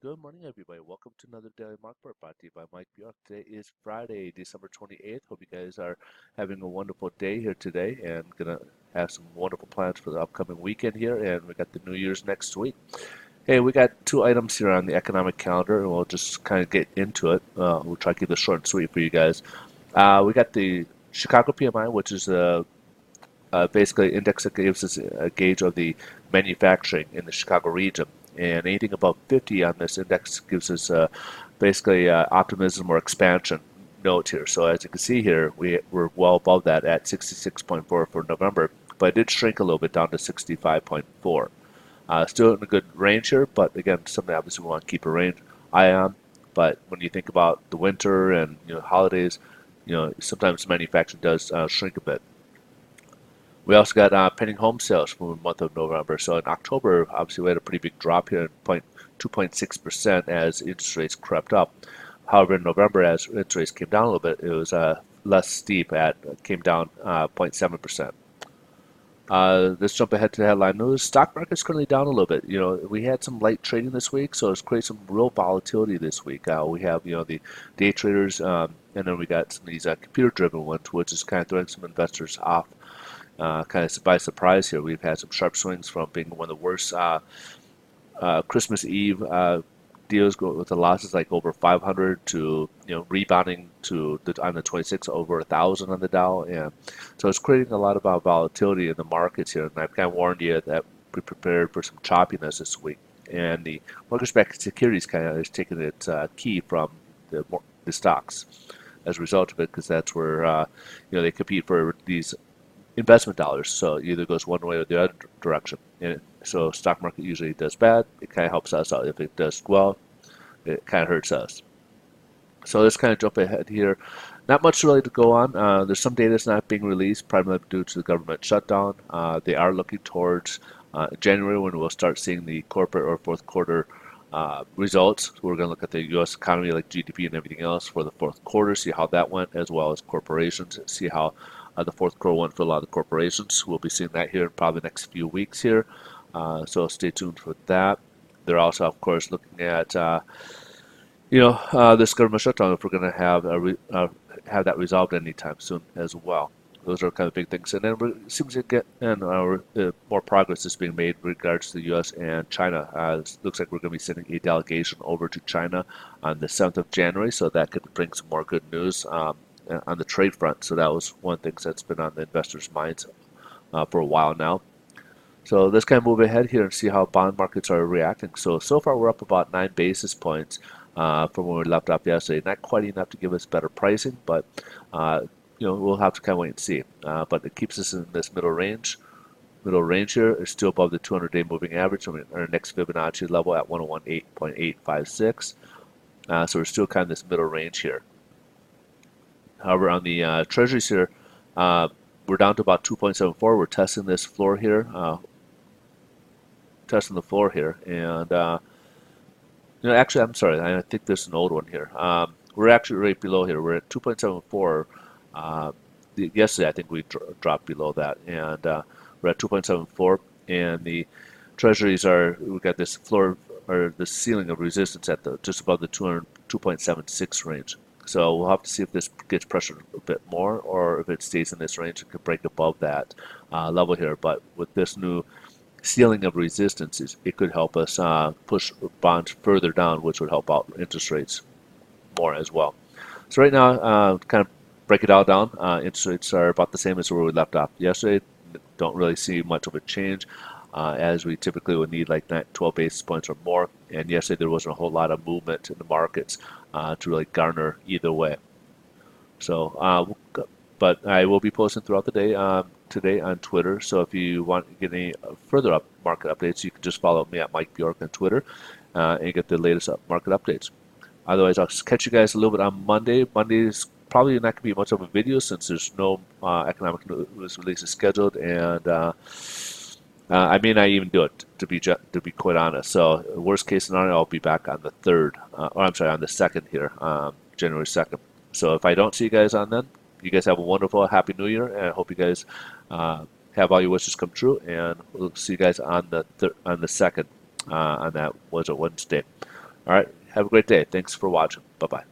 Good morning, everybody. Welcome to another Daily Market Report brought to you by Mike Bjork. Today is Friday, December 28th. Hope you guys are having a wonderful day here today and gonna have some wonderful plans for the upcoming weekend here. And we got the New Year's next week. Hey, we got two items here on the economic calendar, and we'll just kind of get into it. We'll try to keep this short and sweet for you guys. We got the Chicago PMI, which is basically index that gives us a gauge of the manufacturing in the Chicago region. And anything above 50 on this index gives us basically optimism or expansion note here. So as you can see here, we're well above that at 66.4 for November, but it did shrink a little bit down to 65.4. Still in a good range here, but again, something obviously we want to keep a range eye on. But when you think about the winter and holidays, sometimes manufacturing does shrink a bit. We also got pending home sales for the month of November. So in October, obviously we had a pretty big drop here, 2.6% as interest rates crept up. However, in November, as interest rates came down a little bit, it was less steep came down 0.7%. Let's jump ahead to the headline news. Stock market's currently down a little bit. We had some light trading this week, so it's created some real volatility this week. We have, the day traders, and then we got some of these computer-driven ones, which is kind of throwing some investors off kind of by surprise here. We've had some sharp swings from being one of the worst Christmas Eve deals with the losses like over 500 to rebounding to on the 26th over 1,000 on the Dow, and so it's creating a lot of volatility in the markets here. And I've kind of warned you that be prepared for some choppiness this week. And the mortgage-backed securities kind of is taking its key from the stocks as a result of it, because that's where they compete for these investment dollars. So it either goes one way or the other direction. And so stock market usually does bad. It kind of helps us out. If it does well, it kind of hurts us. So let's kind of jump ahead here. Not much really to go on. There's some data that's not being released, primarily due to the government shutdown. They are looking towards January when we'll start seeing the corporate or fourth quarter results. We're going to look at the U.S. economy, like GDP and everything else, for the fourth quarter, see how that went, as well as corporations, see how the fourth quarter went for a lot of the corporations. We'll be seeing that here in probably the next few weeks here. So stay tuned for that. They're also, of course, looking at this government shutdown, if we're going to have that resolved anytime soon as well. Those are kind of big things. And then it seems to get more progress is being made in regards to the U.S. and China. It looks like we're going to be sending a delegation over to China on the 7th of January, so that could bring some more good news on the trade front. So that was one thing that's been on the investors' minds for a while now. So let's kind of move ahead here and see how bond markets are reacting. So far we're up about 9 basis points from when we left off yesterday. Not quite enough to give us better pricing, but we'll have to kind of wait and see. But it keeps us in this middle range. Middle range here is still above the 200-day moving average. So our next Fibonacci level at 101.856. So we're still kind of this middle range here. However, on the Treasuries here, we're down to about 2.74. We're testing this floor here, and actually, I'm sorry, I think there's an old one here. We're actually right below here. We're at 2.74. Yesterday, I think we dropped below that, and we're at 2.74. And the Treasuries we got this floor or the ceiling of resistance at just above the 2.76 range. So we'll have to see if this gets pressured a bit more, or if it stays in this range and could break above that level here. But with this new ceiling of resistance, it could help us push bonds further down, which would help out interest rates more as well. So right now, kind of break it all down. Interest rates are about the same as where we left off yesterday. Don't really see much of a change, as we typically would need like 12 basis points or more. And yesterday there wasn't a whole lot of movement in the markets to really garner either way. So, but I will be posting throughout the day today on Twitter. So if you want to get any further market updates, you can just follow me at Mike Bjork on Twitter and get the latest market updates. Otherwise, I'll catch you guys a little bit on Monday. Monday is probably not going to be much of a video since there's no economic news releases scheduled, and I may not even do it, to be quite honest. So worst case scenario, I'll be back on the 3rd, or I'm sorry, on the 2nd here, January 2nd. So if I don't see you guys on then, you guys have a wonderful, happy New Year, and I hope you guys have all your wishes come true. And we'll see you guys on the 2nd. On that was a Wednesday. All right. Have a great day. Thanks for watching. Bye bye.